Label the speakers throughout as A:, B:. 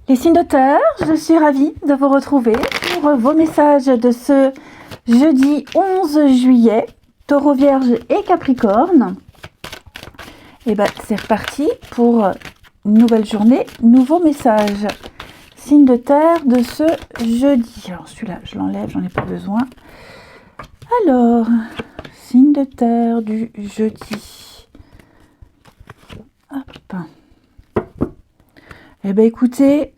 A: Les signes de terre, je suis ravie de vous retrouver pour vos messages de ce jeudi 11 juillet, Taureau, Vierge et Capricorne. Et bien c'est reparti pour une nouvelle journée, nouveau message. Signe de terre de ce jeudi. Alors celui-là, je l'enlève, j'en ai pas besoin. Alors, signe de terre du jeudi. Hop. Eh bien écoutez,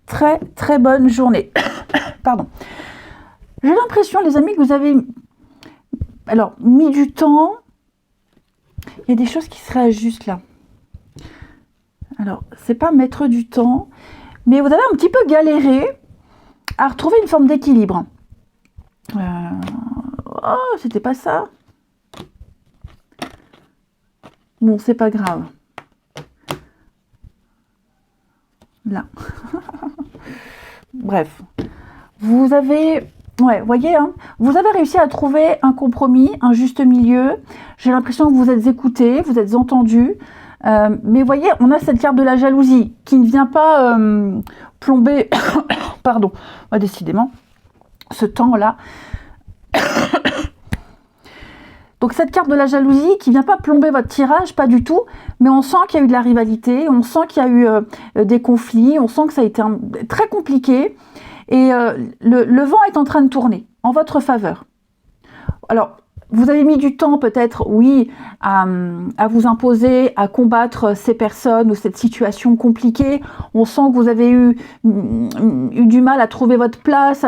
A: très très bonne journée. Pardon. J'ai l'impression, les amis, que vous avez mis du temps. Il y a des choses qui se réajustent là. Alors, c'est pas mettre du temps, mais vous avez un petit peu galéré à retrouver une forme d'équilibre. Oh, c'était pas ça. Bon, c'est pas grave. Là. Bref. Vous avez... Ouais, voyez, hein, vous avez réussi à trouver un compromis, un juste milieu. J'ai l'impression que vous êtes écoutés, vous êtes entendus. Mais voyez, on a cette carte de la jalousie qui ne vient pas plomber... Pardon, décidément, ce temps-là. Donc cette carte de la jalousie qui ne vient pas plomber votre tirage, pas du tout, mais on sent qu'il y a eu de la rivalité, on sent qu'il y a eu des conflits, on sent que ça a été très compliqué, et le vent est en train de tourner en votre faveur. Alors, vous avez mis du temps peut-être, oui, à vous imposer, à combattre ces personnes ou cette situation compliquée. On sent que vous avez eu du mal à trouver votre place.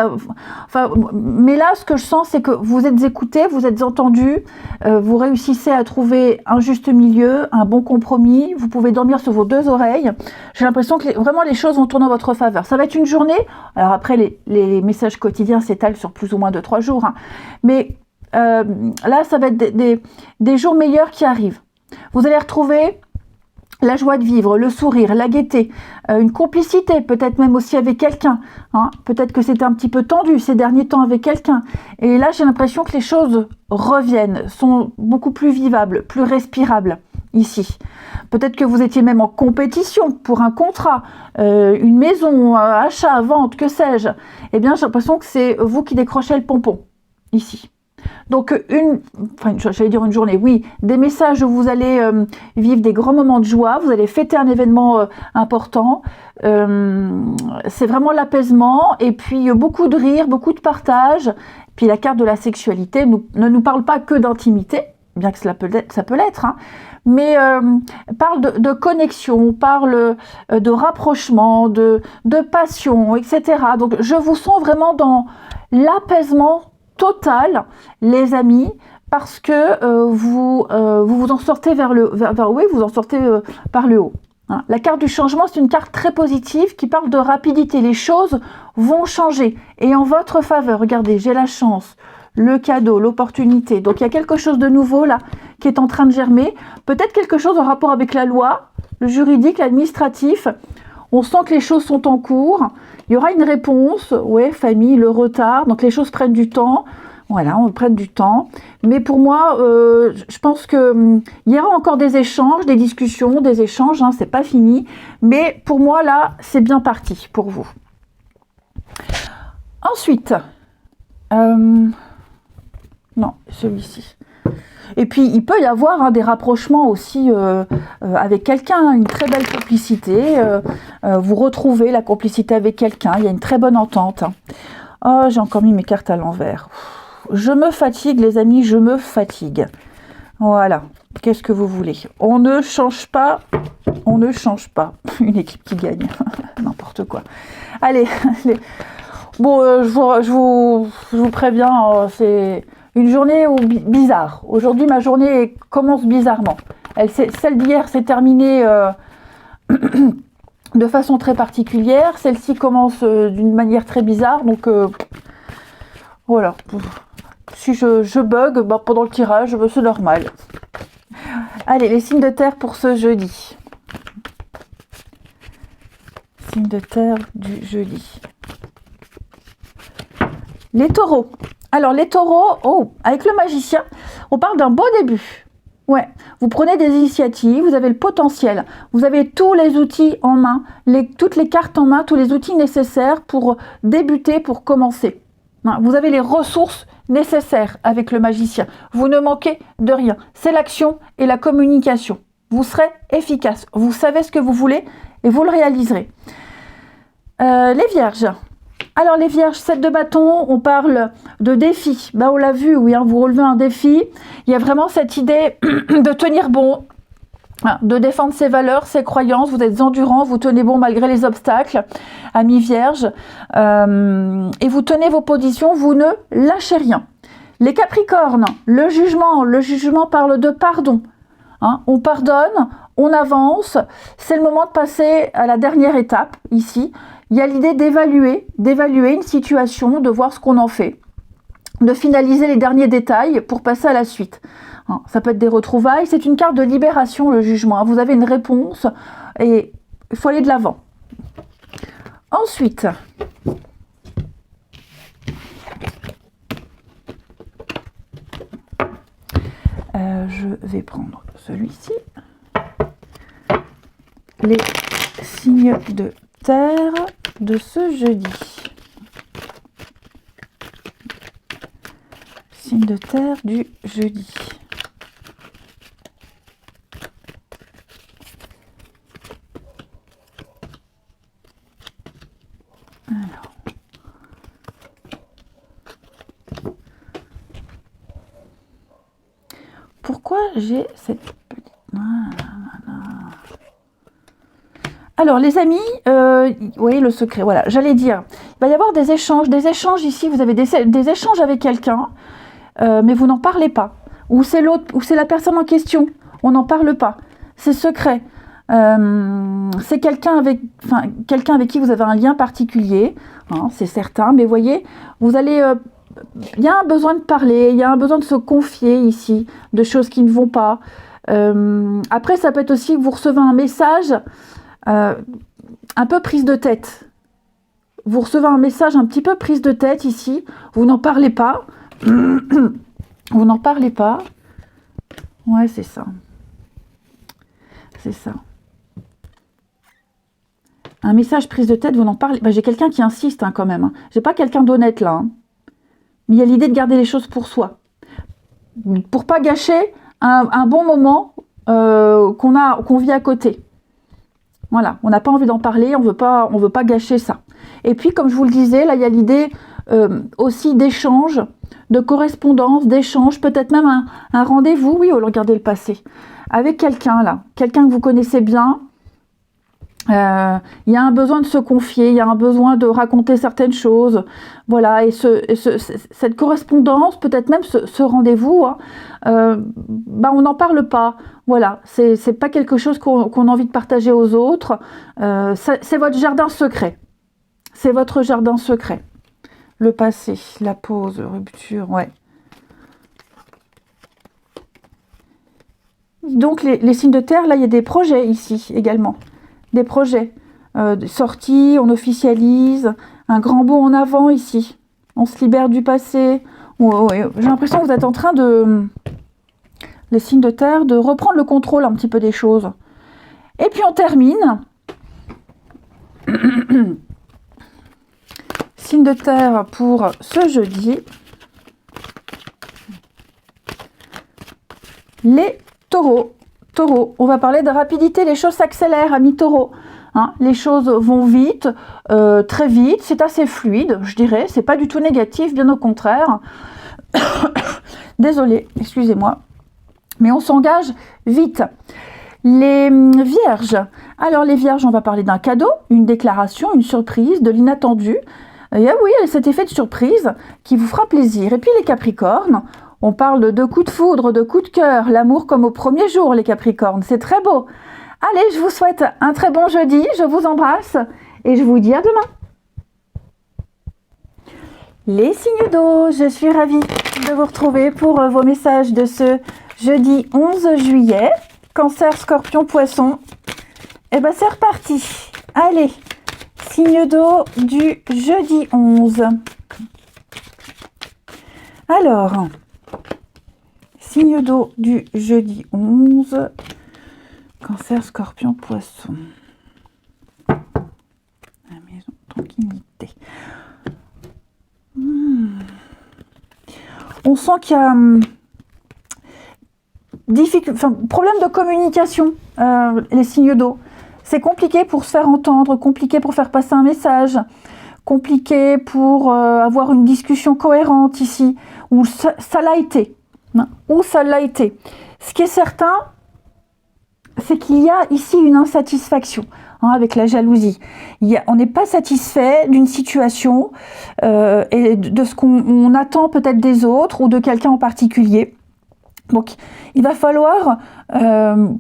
A: Mais là, ce que je sens, c'est que vous êtes écoutés, vous êtes entendus, vous réussissez à trouver un juste milieu, un bon compromis. Vous pouvez dormir sur vos deux oreilles. J'ai l'impression que vraiment les choses vont tourner en votre faveur. Ça va être une journée. Alors après, les messages quotidiens s'étalent sur plus ou moins 2-3 jours. Hein. Mais là, ça va être des jours meilleurs qui arrivent. Vous allez retrouver la joie de vivre, le sourire, la gaieté, une complicité, peut-être même aussi avec quelqu'un. Hein. Peut-être que c'était un petit peu tendu ces derniers temps avec quelqu'un. Et là, j'ai l'impression que les choses reviennent, sont beaucoup plus vivables, plus respirables ici. Peut-être que vous étiez même en compétition pour un contrat, une maison, achat, vente, que sais-je. Eh bien, j'ai l'impression que c'est vous qui décrochez le pompon ici. Donc, j'allais dire une journée, oui, des messages où vous allez vivre des grands moments de joie, vous allez fêter un événement important, c'est vraiment l'apaisement, et puis beaucoup de rire, beaucoup de partage, puis la carte de la sexualité ne nous parle pas que d'intimité, bien que ça peut l'être, hein, mais parle de connexion, parle de rapprochement, de passion, etc. Donc, je vous sens vraiment dans l'apaisement total, les amis, parce que vous en sortez vers oui, vous en sortez par le haut. Hein. La carte du changement, c'est une carte très positive qui parle de rapidité. Les choses vont changer et en votre faveur. Regardez, j'ai la chance, le cadeau, l'opportunité. Donc il y a quelque chose de nouveau là qui est en train de germer. Peut-être quelque chose en rapport avec la loi, le juridique, l'administratif. On sent que les choses sont en cours. Il y aura une réponse, ouais, famille, le retard, donc les choses prennent du temps. Voilà, on prenne du temps. Mais pour moi, je pense que il y aura encore des échanges, des discussions, des échanges, hein, c'est pas fini. Mais pour moi, là, c'est bien parti pour vous. Ensuite, non, celui-ci. Et puis, il peut y avoir des rapprochements aussi avec quelqu'un, une très belle complicité. Vous retrouvez la complicité avec quelqu'un, il y a une très bonne entente. Oh, j'ai encore mis mes cartes à l'envers. Je me fatigue, les amis, je me fatigue. Voilà, qu'est-ce que vous voulez? On ne change pas, une équipe qui gagne, n'importe quoi. Allez. Bon, je vous préviens, c'est... une journée bizarre. Aujourd'hui, ma journée commence bizarrement. Celle d'hier s'est terminée de façon très particulière. Celle-ci commence d'une manière très bizarre. Donc, voilà. Si je bug pendant le tirage, c'est normal. Allez, les signes de terre pour ce jeudi. Signes de terre du jeudi. Les taureaux. Alors, les taureaux, avec le magicien, on parle d'un beau début. Ouais, vous prenez des initiatives, vous avez le potentiel, vous avez tous les outils en main, toutes les cartes en main, tous les outils nécessaires pour débuter, pour commencer. Vous avez les ressources nécessaires avec le magicien. Vous ne manquez de rien. C'est l'action et la communication. Vous serez efficace. Vous savez ce que vous voulez et vous le réaliserez. Les vierges. Alors les vierges, 7 de bâton, on parle de défi. Ben, on l'a vu, oui, hein, vous relevez un défi. Il y a vraiment cette idée de tenir bon, de défendre ses valeurs, ses croyances. Vous êtes endurant, vous tenez bon malgré les obstacles, amis vierges. Et vous tenez vos positions, vous ne lâchez rien. Les capricornes, le jugement parle de pardon. Hein, on pardonne, on avance. C'est le moment de passer à la dernière étape, ici. Il y a l'idée d'évaluer une situation, de voir ce qu'on en fait, de finaliser les derniers détails pour passer à la suite. Ça peut être des retrouvailles, c'est une carte de libération, le jugement. Vous avez une réponse et il faut aller de l'avant. Ensuite, je vais prendre celui-ci. Les signes de terre de ce jeudi. Signe de terre du jeudi. Alors. Pourquoi j'ai cette petite... Alors les amis, oui, le secret, voilà, j'allais dire, il va y avoir des échanges ici, vous avez des échanges avec quelqu'un, mais vous n'en parlez pas, ou c'est l'autre, ou c'est la personne en question, on n'en parle pas, c'est secret, c'est quelqu'un avec qui vous avez un lien particulier, hein, c'est certain, mais voyez, vous allez, il y a un besoin de parler, il y a un besoin de se confier ici, de choses qui ne vont pas, après ça peut être aussi que vous recevez un message, un peu prise de tête. Vous recevez un message un petit peu prise de tête ici. Vous n'en parlez pas. Vous n'en parlez pas. Ouais, c'est ça. C'est ça. Un message prise de tête, vous n'en parlez pas. J'ai quelqu'un qui insiste hein, quand même. Hein. J'ai pas quelqu'un d'honnête là. Hein. Mais il y a l'idée de garder les choses pour soi. Pour pas gâcher un bon moment qu'on vit à côté. Voilà, on n'a pas envie d'en parler, on veut pas gâcher ça. Et puis, comme je vous le disais, là, il y a l'idée aussi d'échange, de correspondance, d'échange, peut-être même un rendez-vous, oui, regardez le passé, avec quelqu'un, là, quelqu'un que vous connaissez bien. Il y a un besoin de se confier, il y a un besoin de raconter certaines choses, voilà, et cette correspondance, peut-être même ce rendez-vous, hein, on n'en parle pas, voilà, c'est pas quelque chose qu'on a envie de partager aux autres, c'est votre jardin secret, c'est votre jardin secret, le passé, la pause, rupture, ouais. Donc les signes de terre, là il y a des projets ici également. Des projets, sorties, on officialise, un grand bond en avant ici. On se libère du passé. Ouais, j'ai l'impression que vous êtes en train de, les signes de terre, de reprendre le contrôle un petit peu des choses. Et puis on termine. Signe de terre pour ce jeudi. Les taureaux. Taureau, on va parler de rapidité, les choses s'accélèrent, amis taureaux. Hein, les choses vont vite, très vite, c'est assez fluide, je dirais, c'est pas du tout négatif, bien au contraire. Désolée, excusez-moi, mais on s'engage vite. Les vierges, alors les vierges, on va parler d'un cadeau, une déclaration, une surprise, de l'inattendu. Et oui, il y a cet effet de surprise qui vous fera plaisir. Et puis les capricornes, on parle de coups de foudre, de coups de cœur, l'amour comme au premier jour, les Capricornes. C'est très beau. Allez, je vous souhaite un très bon jeudi. Je vous embrasse et je vous dis à demain. Les signes d'eau, je suis ravie de vous retrouver pour vos messages de ce jeudi 11 juillet. Cancer, Scorpion, Poisson. Et ben c'est reparti. Allez, signe d'eau du jeudi 11. Alors... signe d'eau du jeudi 11. Cancer, Scorpion, Poisson. La maison, tranquillité. On sent qu'il y a problème de communication, les signes d'eau. C'est compliqué pour se faire entendre, compliqué pour faire passer un message, compliqué pour avoir une discussion cohérente ici, ou ça l'a été. Hein, ou ça l'a été. Ce qui est certain, c'est qu'il y a ici une insatisfaction avec la jalousie. On n'est pas satisfait d'une situation et de ce qu'on attend peut-être des autres ou de quelqu'un en particulier. Donc, il va falloir... il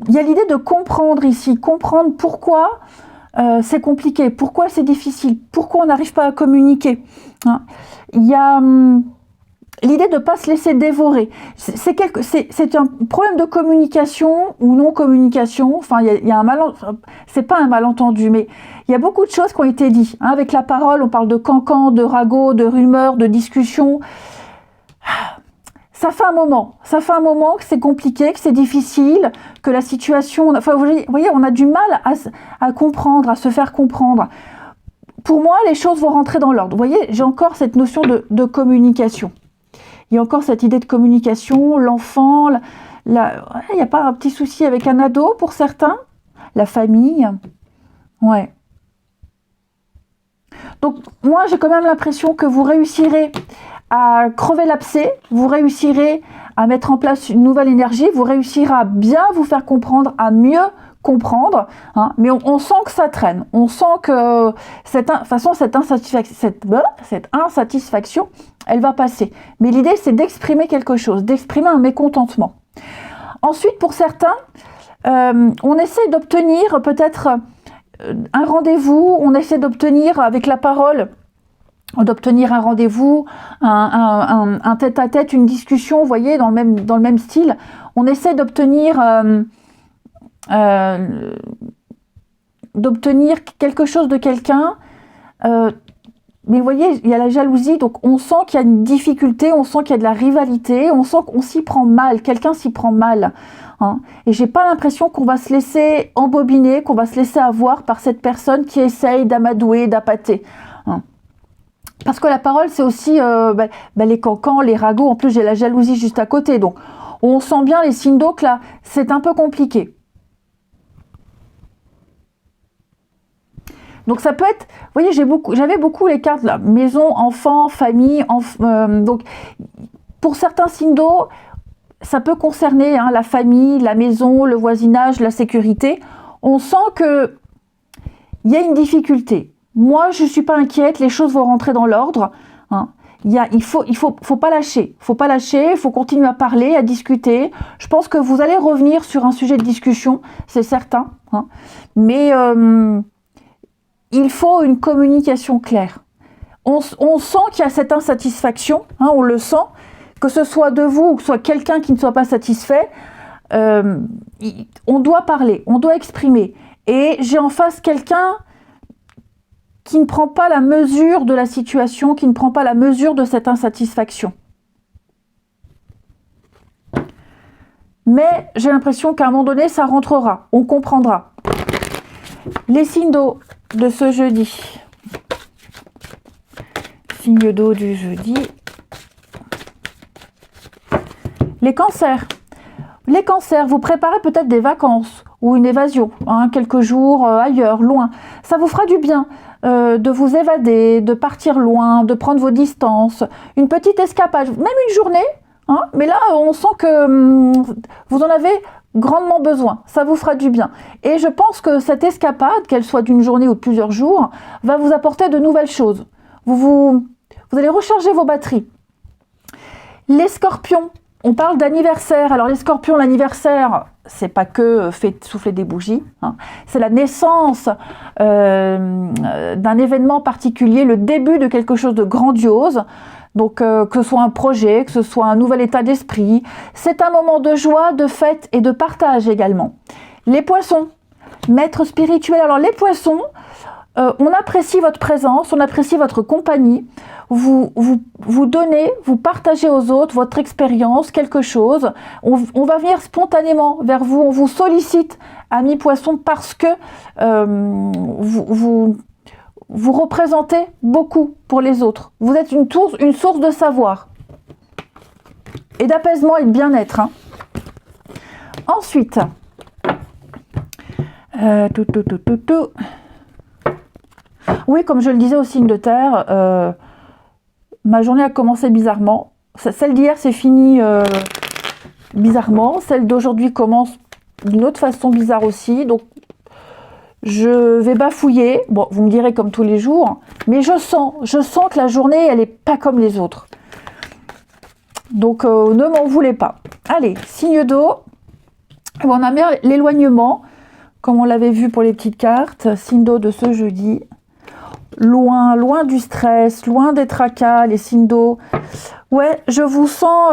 A: y a l'idée de comprendre ici, comprendre pourquoi c'est compliqué, pourquoi c'est difficile, pourquoi on n'arrive pas à communiquer. Hein. Il y a... l'idée de ne pas se laisser dévorer, c'est un problème de communication ou non-communication, enfin il y a un malentendu, c'est pas un malentendu, mais il y a beaucoup de choses qui ont été dites. Hein. Avec la parole, on parle de cancan, de ragot, de rumeurs, de discussions. Ça fait un moment que c'est compliqué, que c'est difficile, que la situation... Enfin, vous voyez, on a du mal à comprendre, à se faire comprendre. Pour moi, les choses vont rentrer dans l'ordre. Vous voyez, j'ai encore cette notion de communication. Il y a encore cette idée de communication, l'enfant, il n'y a pas un petit souci avec un ado pour certains, la famille, ouais. Donc moi j'ai quand même l'impression que vous réussirez à crever l'abcès, vous réussirez à mettre en place une nouvelle énergie, vous réussirez à bien vous faire comprendre, à mieux comprendre, hein, mais on sent que ça traîne, on sent que cette insatisfaction, elle va passer. Mais l'idée, c'est d'exprimer quelque chose, d'exprimer un mécontentement. Ensuite, pour certains, on essaie d'obtenir peut-être un rendez-vous, on essaie d'obtenir avec la parole, d'obtenir un rendez-vous, un tête-à-tête, une discussion, vous voyez, dans le même style. On essaie d'obtenir quelque chose de quelqu'un, mais vous voyez, il y a la jalousie, donc on sent qu'il y a une difficulté, on sent qu'il y a de la rivalité, on sent qu'on s'y prend mal, quelqu'un s'y prend mal. Hein. Et j'ai pas l'impression qu'on va se laisser embobiner, qu'on va se laisser avoir par cette personne qui essaye d'amadouer, d'appâter. Hein. Parce que la parole, c'est aussi les cancans, les ragots, en plus j'ai la jalousie juste à côté, donc on sent bien les signes d'eau que là, c'est un peu compliqué. Donc ça peut être, vous voyez, j'avais beaucoup les cartes là, maison, enfant, famille, donc pour certains signes d'eau, ça peut concerner la famille, la maison, le voisinage, la sécurité. On sent que il y a une difficulté. Moi, je suis pas inquiète, les choses vont rentrer dans l'ordre. Hein. Il faut pas lâcher, il faut continuer à parler, à discuter. Je pense que vous allez revenir sur un sujet de discussion, c'est certain. Hein. Mais il faut une communication claire. On sent qu'il y a cette insatisfaction, hein, on le sent, que ce soit de vous ou que ce soit quelqu'un qui ne soit pas satisfait, on doit parler, on doit exprimer. Et j'ai en face quelqu'un qui ne prend pas la mesure de la situation, qui ne prend pas la mesure de cette insatisfaction. Mais j'ai l'impression qu'à un moment donné, ça rentrera, on comprendra. Les signes d'eau de ce jeudi. Signe d'eau du jeudi. Les cancers. Les cancers, vous préparez peut-être des vacances ou une évasion, hein, quelques jours ailleurs, loin. Ça vous fera du bien de vous évader, de partir loin, de prendre vos distances, une petite escapade, même une journée, hein, mais là on sent que vous en avez grandement besoin, ça vous fera du bien. Et je pense que cette escapade, qu'elle soit d'une journée ou de plusieurs jours, va vous apporter de nouvelles choses. Vous allez recharger vos batteries. Les scorpions, on parle d'anniversaire. Alors les scorpions, l'anniversaire, c'est pas que fait souffler des bougies, hein. C'est la naissance d'un événement particulier, le début de quelque chose de grandiose. Donc que ce soit un projet, que ce soit un nouvel état d'esprit, c'est un moment de joie, de fête et de partage également. Les poissons, maîtres spirituels. Alors les poissons, on apprécie votre présence, on apprécie votre compagnie. Vous donnez, vous partagez aux autres votre expérience, quelque chose. On va venir spontanément vers vous, on vous sollicite, amis poissons, parce que vous représentez beaucoup pour les autres. Vous êtes une source de savoir et d'apaisement et de bien-être. Hein. Ensuite, oui, comme je le disais au signe de terre, ma journée a commencé bizarrement. Celle d'hier s'est finie bizarrement. Celle d'aujourd'hui commence d'une autre façon bizarre aussi. Donc, je vais bafouiller. Bon, vous me direz comme tous les jours. Mais je sens que la journée, elle n'est pas comme les autres. Donc, ne m'en voulez pas. Allez, signe d'eau. On a mis l'éloignement, comme on l'avait vu pour les petites cartes. Signe d'eau de ce jeudi. Loin du stress, loin des tracas, les signes d'eau. Ouais, je vous sens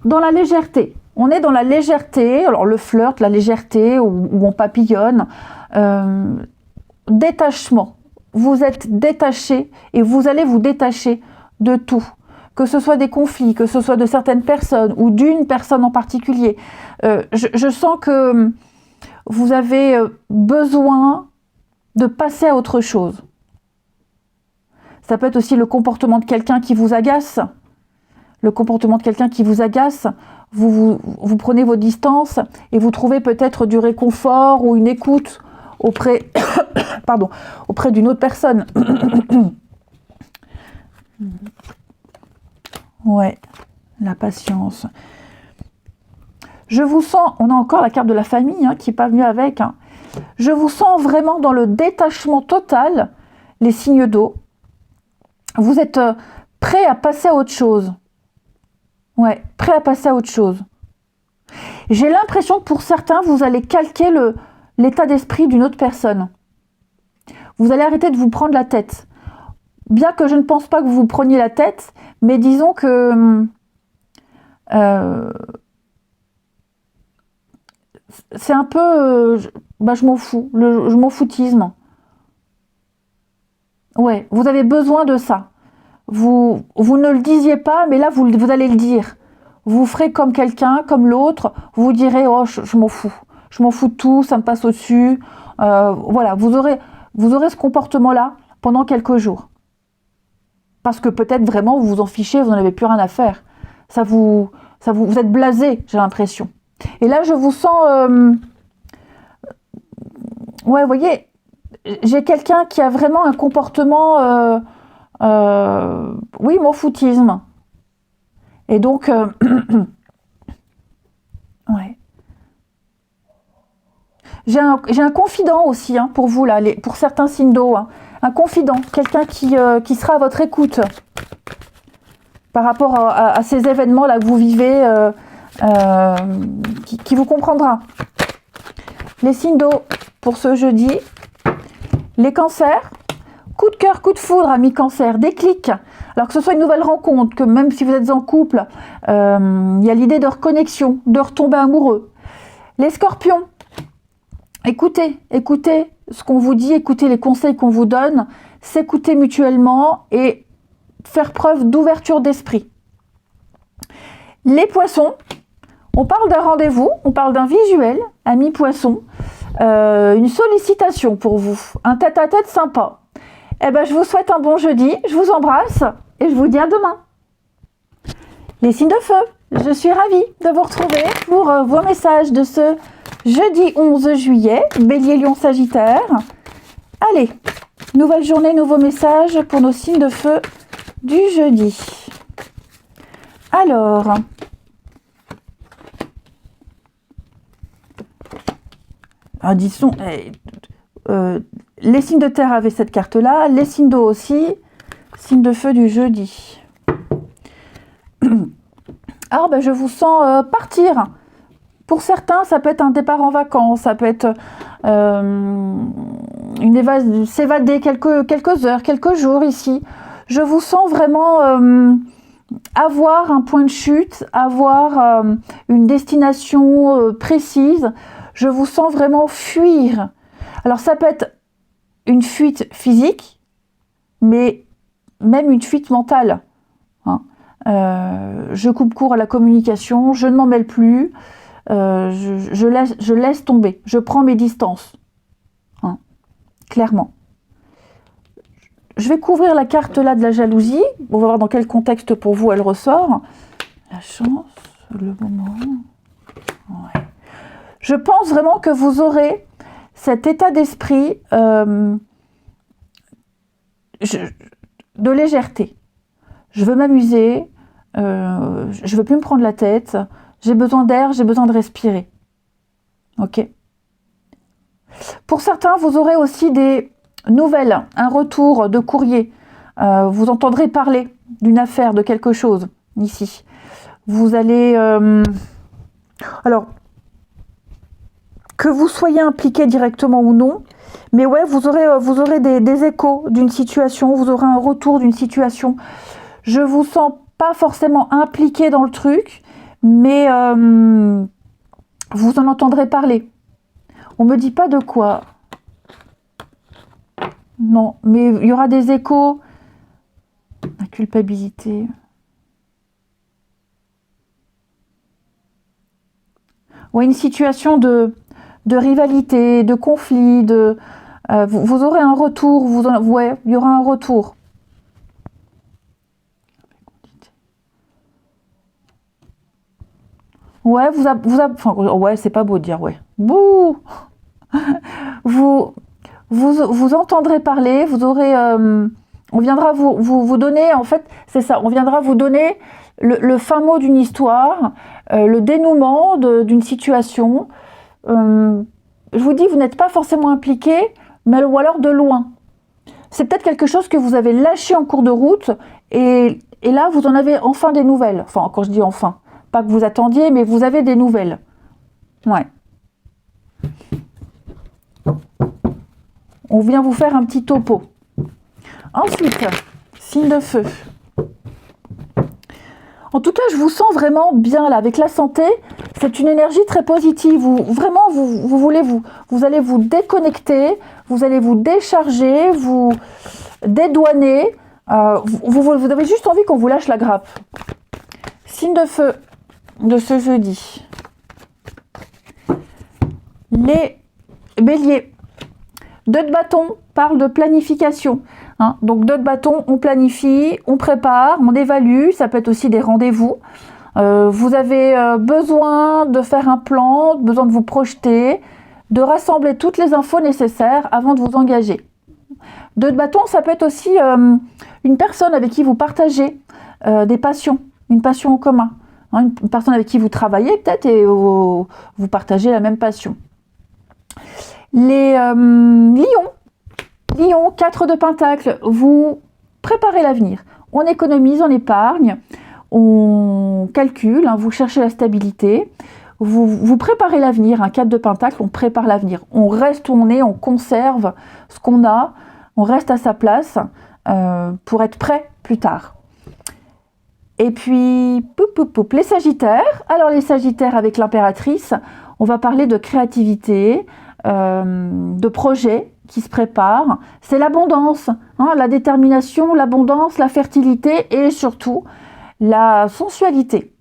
A: dans la légèreté. On est dans la légèreté, alors le flirt, la légèreté, où on papillonne. Détachement. Vous êtes détaché et vous allez vous détacher de tout. Que ce soit des conflits, que ce soit de certaines personnes ou d'une personne en particulier. Je sens que vous avez besoin de passer à autre chose. Ça peut être aussi le comportement de quelqu'un qui vous agace. Le comportement de quelqu'un qui vous agace, vous prenez vos distances et vous trouvez peut-être du réconfort ou une écoute auprès, auprès d'une autre personne. Ouais, la patience. Je vous sens, on a encore la carte de la famille hein, qui n'est pas venue avec. Hein. Je vous sens vraiment dans le détachement total, les signes d'eau. Vous êtes prêts à passer à autre chose. Ouais, prêts à passer à autre chose. J'ai l'impression que pour certains, vous allez calquer l'état d'esprit d'une autre personne. Vous allez arrêter de vous prendre la tête. Bien que je ne pense pas que vous vous preniez la tête, mais disons que c'est un peu, je m'en fous, je m'en foutisme. Ouais, vous avez besoin de ça. Vous ne le disiez pas, mais là, vous allez le dire. Vous ferez comme quelqu'un, comme l'autre, vous direz, oh, je m'en fous. Je m'en fous de tout, ça me passe au-dessus. Voilà, vous aurez ce comportement-là pendant quelques jours. Parce que peut-être vraiment, vous vous en fichez, vous n'en avez plus rien à faire. Vous êtes blasé, j'ai l'impression. Et là, je vous sens... ouais, vous voyez, j'ai quelqu'un qui a vraiment un comportement... oui, mon foutisme. Et donc... ouais. J'ai un confident aussi, hein, pour vous, là, pour certains signes d'eau. Hein. Un confident, quelqu'un qui sera à votre écoute par rapport à ces événements-là que vous vivez, qui vous comprendra. Les signes d'eau pour ce jeudi. Les cancers. Coup de cœur, coup de foudre, amis cancer, déclic. Alors que ce soit une nouvelle rencontre, que même si vous êtes en couple, il y a l'idée de reconnexion, de retomber amoureux. Les scorpions. Écoutez ce qu'on vous dit, écoutez les conseils qu'on vous donne, s'écouter mutuellement et faire preuve d'ouverture d'esprit. Les poissons, on parle d'un rendez-vous, on parle d'un visuel, amis poissons, une sollicitation pour vous, un tête-à-tête sympa. Eh ben, je vous souhaite un bon jeudi, je vous embrasse et je vous dis à demain. Les signes de feu, je suis ravie de vous retrouver pour vos messages de ce jeudi 11 juillet, Bélier, Lion, Sagittaire. Allez, nouvelle journée, nouveau message pour nos signes de feu du jeudi. Alors, disons, les signes de terre avaient cette carte-là, les signes d'eau aussi, signes de feu du jeudi. Alors, je vous sens partir. Pour certains, ça peut être un départ en vacances, ça peut être s'évader quelques heures, quelques jours ici. Je vous sens vraiment avoir un point de chute, avoir une destination précise. Je vous sens vraiment fuir. Alors ça peut être une fuite physique, mais même une fuite mentale. Hein. Je coupe court à la communication, je ne m'en mêle plus, je laisse tomber, je prends mes distances. Hein. Clairement. Je vais couvrir la carte là de la jalousie. On va voir dans quel contexte pour vous elle ressort. La chance, le moment. Ouais. Je pense vraiment que vous aurez cet état d'esprit de légèreté. Je veux m'amuser, je veux plus me prendre la tête, j'ai besoin d'air, j'ai besoin de respirer. Ok. Pour certains, vous aurez aussi des nouvelles, un retour de courrier. Vous entendrez parler d'une affaire, de quelque chose, ici. Vous allez... alors, que vous soyez impliqué directement ou non, mais ouais, vous aurez des échos d'une situation, vous aurez un retour d'une situation. Je vous sens pas forcément impliqué dans le truc, mais vous en entendrez parler. On me dit pas de quoi. Non, mais il y aura des échos. La culpabilité. Ouais, une situation de rivalité, de conflit, vous aurez un retour, ouais, il y aura un retour. Ouais, enfin, ouais, c'est pas beau de dire, ouais. Bouh. Vous entendrez parler, vous aurez, on viendra vous donner, en fait, c'est ça, on viendra vous donner le fin mot d'une histoire, le dénouement d'une situation. Je vous dis, vous n'êtes pas forcément impliqué, mais ou alors de loin. C'est peut-être quelque chose que vous avez lâché en cours de route, et là, vous en avez enfin des nouvelles. Enfin, quand je dis enfin, pas que vous attendiez, mais vous avez des nouvelles. Ouais. On vient vous faire un petit topo. Ensuite, signe de feu. En tout cas, je vous sens vraiment bien là, avec la santé. C'est une énergie très positive. Vous allez vous déconnecter, vous allez vous décharger, vous dédouaner. Vous avez juste envie qu'on vous lâche la grappe. Signe de feu de ce jeudi. Les béliers. 2 de bâton parle de planification. Hein, donc 2 de bâton, on planifie, on prépare, on évalue. Ça peut être aussi des rendez-vous. Vous avez besoin de faire un plan, besoin de vous projeter, de rassembler toutes les infos nécessaires avant de vous engager. 2 de bâton, ça peut être aussi une personne avec qui vous partagez des passions, une passion en commun. Hein, une personne avec qui vous travaillez peut-être et vous partagez la même passion. Les lions, 4 de pentacle, vous préparez l'avenir. On économise, on épargne, on calcule, hein, vous cherchez la stabilité, vous préparez l'avenir. Un 4 de pentacle, on prépare l'avenir. On reste où on est, on conserve ce qu'on a, on reste à sa place pour être prêt plus tard. Et puis, les sagittaires. Alors les sagittaires avec l'impératrice, on va parler de créativité, de projets qui se préparent. C'est l'abondance, hein, la détermination, l'abondance, la fertilité et surtout la sensualité.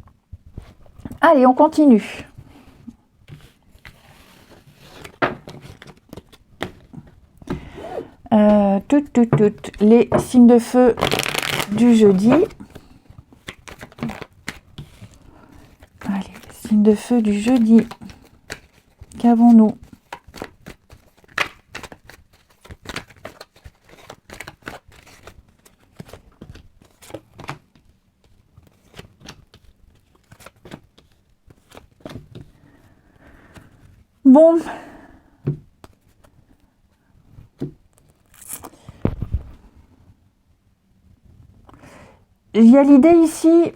A: Allez, on continue. Les signes de feu du jeudi. Allez, signe de feu du jeudi. Qu'avons-nous? Bon. Il y a l'idée ici.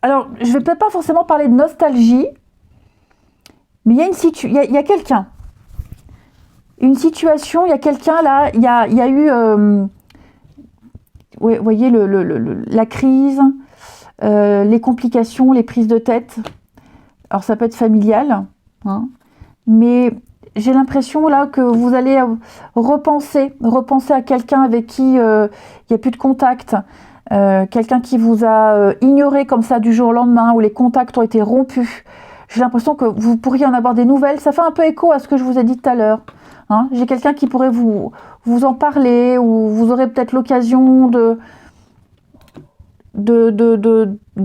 A: Alors, je ne vais peut-être pas forcément parler de nostalgie, mais il y a quelqu'un. Une situation, il y a quelqu'un là, il y a eu, vous voyez, la crise, les complications, les prises de tête. Alors, ça peut être familial, hein. Mais j'ai l'impression là que vous allez repenser à quelqu'un avec qui il n'y a plus de contact, quelqu'un qui vous a ignoré comme ça du jour au lendemain, où les contacts ont été rompus. J'ai l'impression que vous pourriez en avoir des nouvelles. Ça fait un peu écho à ce que je vous ai dit tout à l'heure. Hein. J'ai quelqu'un qui pourrait vous en parler, ou vous aurez peut-être l'occasion de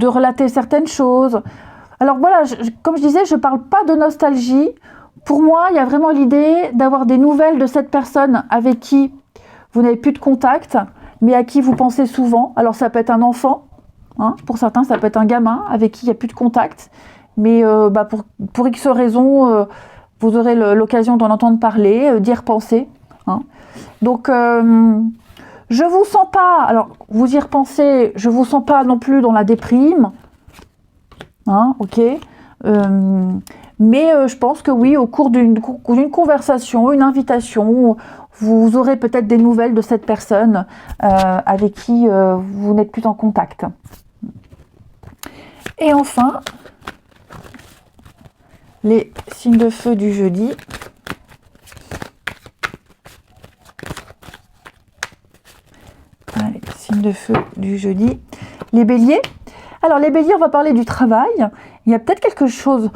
A: relater certaines choses. Alors voilà, comme je disais, je ne parle pas de nostalgie. Pour moi, il y a vraiment l'idée d'avoir des nouvelles de cette personne avec qui vous n'avez plus de contact, mais à qui vous pensez souvent. Alors ça peut être un enfant, hein, pour certains ça peut être un gamin avec qui il n'y a plus de contact, mais pour X raisons, vous aurez l'occasion d'en entendre parler, d'y repenser. Hein. Donc je vous sens pas, alors vous y repensez, je vous sens pas non plus dans la déprime, hein, ok, mais je pense que oui, au cours d'une conversation, une invitation, vous aurez peut-être des nouvelles de cette personne avec qui vous n'êtes plus en contact. Et enfin, les signes de feu du jeudi. Allez, signes de feu du jeudi. Les béliers. Alors les béliers, on va parler du travail. Il y a peut-être quelque chose...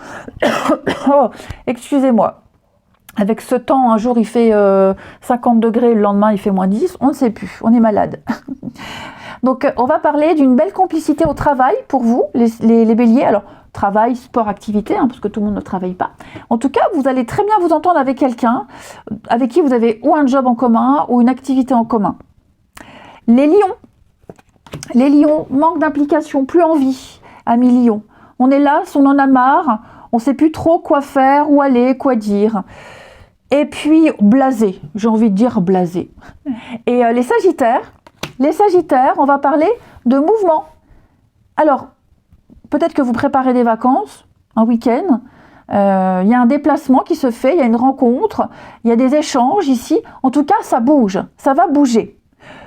A: oh, excusez-moi. Avec ce temps, un jour il fait 50 degrés, le lendemain il fait moins 10, on ne sait plus, on est malade. Donc on va parler d'une belle complicité au travail pour vous, les béliers. Alors travail, sport, activité, hein, parce que tout le monde ne travaille pas. En tout cas, vous allez très bien vous entendre avec quelqu'un avec qui vous avez ou un job en commun ou une activité en commun. Les lions, manque d'implication, plus envie, amis lions. On est là, on en a marre, on ne sait plus trop quoi faire, où aller, quoi dire. Et puis blasé, j'ai envie de dire blasé. Et les sagittaires, on va parler de mouvement. Alors, peut-être que vous préparez des vacances, un week-end, il y a un déplacement qui se fait, il y a une rencontre, il y a des échanges ici. En tout cas, ça bouge, ça va bouger.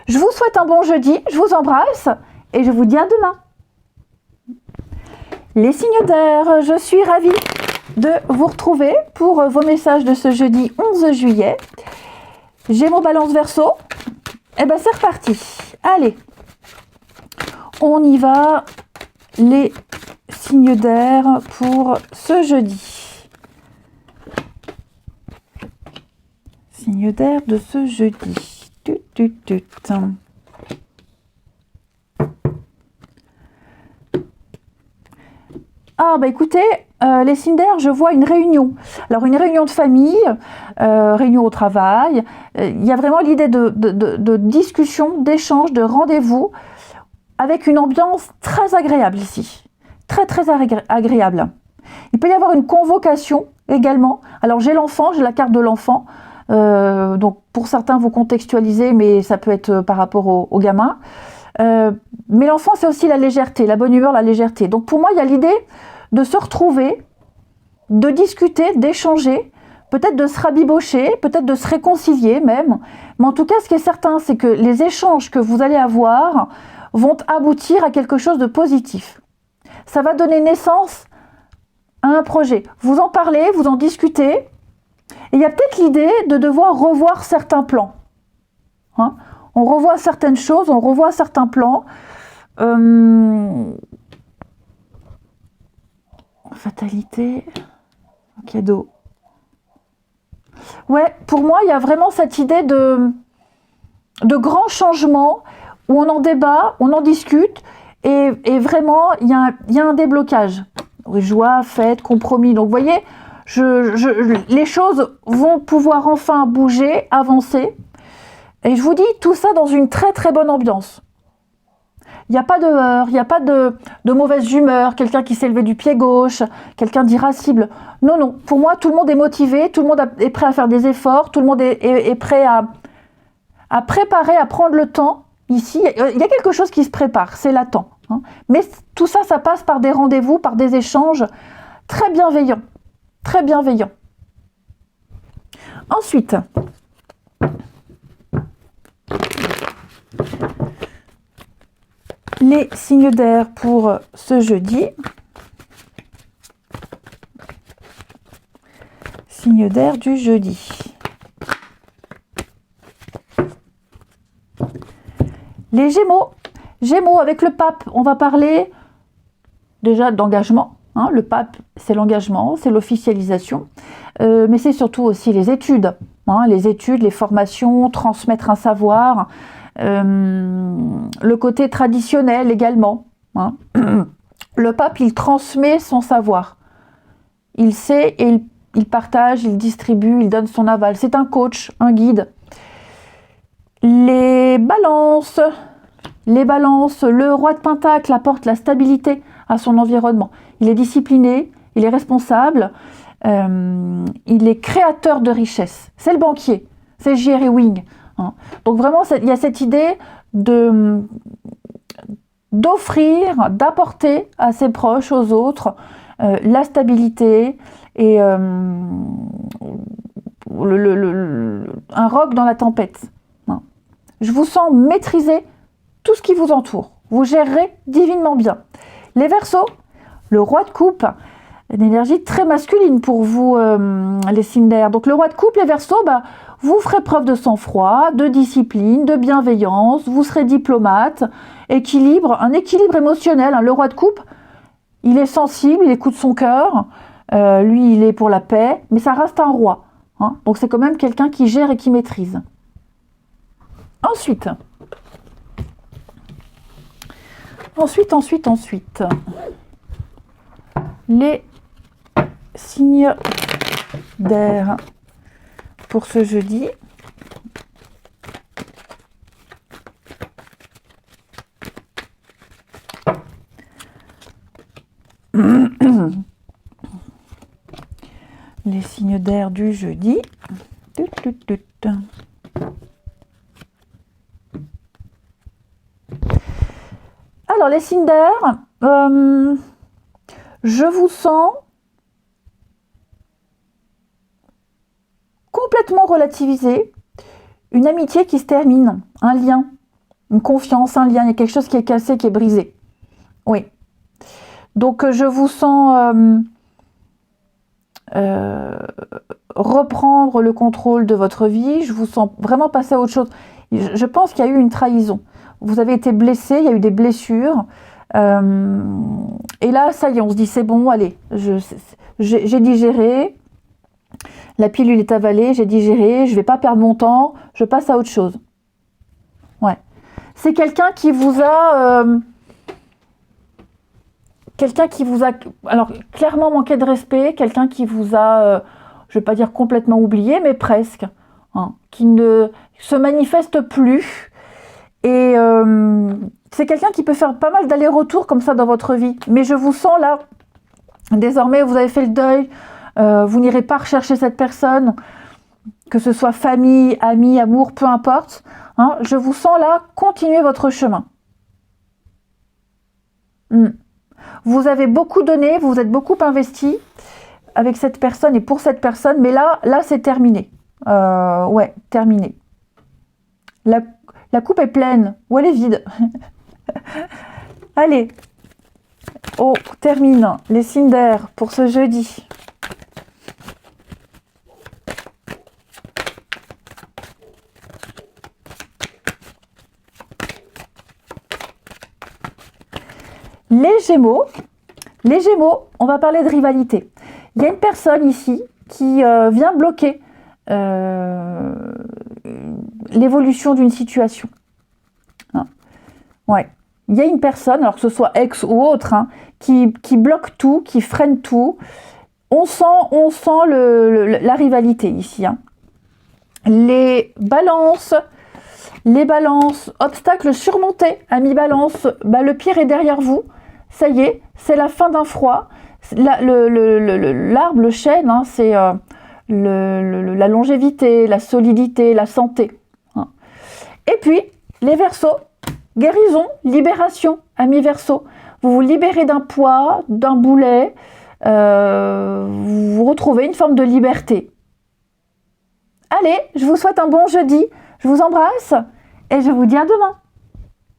A: Je vous souhaite un bon jeudi, je vous embrasse et je vous dis à demain. Les signes d'air, je suis ravie de vous retrouver pour vos messages de ce jeudi 11 juillet. Gémeaux, Balance, Verseau. Et ben c'est reparti. Allez, on y va. Les signes d'air pour ce jeudi. Signes d'air de ce jeudi. Ah bah écoutez, les signes d'air, je vois une réunion. Alors une réunion de famille, réunion au travail. Il y a vraiment l'idée de discussion, d'échange, de rendez-vous, avec une ambiance très agréable ici. Très agréable. Il peut y avoir une convocation également. Alors j'ai l'enfant, j'ai la carte de l'enfant. Donc pour certains vous contextualisez, mais ça peut être par rapport au gamin. Mais l'enfant c'est aussi la légèreté, la bonne humeur, la légèreté. Donc pour moi il y a l'idée de se retrouver, de discuter, d'échanger, peut-être de se rabibocher, peut-être de se réconcilier même. Mais en tout cas ce qui est certain c'est que les échanges que vous allez avoir vont aboutir à quelque chose de positif. Ça va donner naissance à un projet. Vous en parlez, vous en discutez. Et il y a peut-être l'idée de devoir revoir certains plans. Hein, on revoit certaines choses, on revoit certains plans. Fatalité, cadeau. Ouais, pour moi, il y a vraiment cette idée de grands changements où on en débat, on en discute, et vraiment, il y a un déblocage. Joie, fête, compromis. Donc, vous voyez, les choses vont pouvoir enfin bouger, avancer. Et je vous dis, tout ça dans une très bonne ambiance. Il n'y a pas de heurts, il n'y a pas de mauvaise humeur, quelqu'un qui s'est levé du pied gauche, quelqu'un d'irascible. Non, pour moi, tout le monde est motivé, tout le monde est prêt à faire des efforts, tout le monde est prêt à préparer, à prendre le temps. Ici, il y a quelque chose qui se prépare, c'est latent. Hein. Mais tout ça, ça passe par des rendez-vous, par des échanges très bienveillants. Très bienveillants. Ensuite, les signes d'air pour ce jeudi. signes d'air du jeudi. Les Gémeaux. Gémeaux, avec le pape, on va parler déjà d'engagement. Hein. Le pape, c'est l'engagement, c'est l'officialisation. Mais c'est surtout aussi les études. Hein. Les études, les formations, transmettre un savoir. Le côté traditionnel également. Hein. Le pape, il transmet son savoir. Il sait et il partage, il distribue, il donne son aval. C'est un coach, un guide. Les balances, le roi de Pentacle apporte la stabilité à son environnement. Il est discipliné, il est responsable, il est créateur de richesse. C'est le banquier, c'est J.R. Wing. Hein. Donc vraiment, il y a cette idée d'offrir, d'apporter à ses proches, aux autres, la stabilité et un roc dans la tempête. Hein. Je vous sens maîtriser tout ce qui vous entoure. Vous gérerez divinement bien. Les Verseaux, le roi de coupe, une énergie très masculine pour vous, les signes d'air. Donc le roi de coupe, les Verseaux, vous ferez preuve de sang-froid, de discipline, de bienveillance, vous serez diplomate, un équilibre émotionnel. Hein. Le roi de coupe, il est sensible, il écoute son cœur, lui il est pour la paix, mais ça reste un roi. Hein. Donc c'est quand même quelqu'un qui gère et qui maîtrise. Ensuite, les signes d'air pour ce jeudi. Les signes d'air du jeudi. Alors, les signes d'air, je vous sens complètement relativisé, une amitié qui se termine, un lien, une confiance, un lien, il y a quelque chose qui est cassé, qui est brisé. Oui. Donc, je vous sens reprendre le contrôle de votre vie, je vous sens vraiment passer à autre chose. Je pense qu'il y a eu une trahison. Vous avez été blessé, il y a eu des blessures. Et là, ça y est, on se dit, c'est bon, allez, j'ai digéré. La pilule est avalée, j'ai digéré, je ne vais pas perdre mon temps, je passe à autre chose. Ouais. C'est quelqu'un qui vous a... alors, clairement manqué de respect, quelqu'un qui vous a, je ne vais pas dire complètement oublié, mais presque. Hein, qui ne se manifeste plus. Et c'est quelqu'un qui peut faire pas mal d'allers-retours comme ça dans votre vie. Mais je vous sens là, désormais vous avez fait le deuil, vous n'irez pas rechercher cette personne, que ce soit famille, amis, amour, peu importe. Hein, je vous sens là, continuez votre chemin. Vous avez beaucoup donné, vous vous êtes beaucoup investi avec cette personne et pour cette personne, mais là c'est terminé. Ouais, terminé. La coupe est pleine ou elle est vide. Allez, on termine les signes d'air pour ce jeudi. Les Gémeaux, on va parler de rivalité. Il y a une personne ici qui vient bloquer l'évolution d'une situation. Hein. Ouais. Il y a une personne, alors que ce soit ex ou autre, hein, qui bloque tout, qui freine tout. On sent la rivalité ici. Hein. Les balances, obstacles surmontés. Amis balance, le pire est derrière vous. Ça y est, c'est la fin d'un froid. L'arbre, le chêne, hein, c'est la longévité, la solidité, la santé. Hein. Et puis, les Verseaux, guérison, libération, amis Verseaux. Vous vous libérez d'un poids, d'un boulet, vous retrouvez une forme de liberté. Allez, je vous souhaite un bon jeudi, je vous embrasse et je vous dis à demain.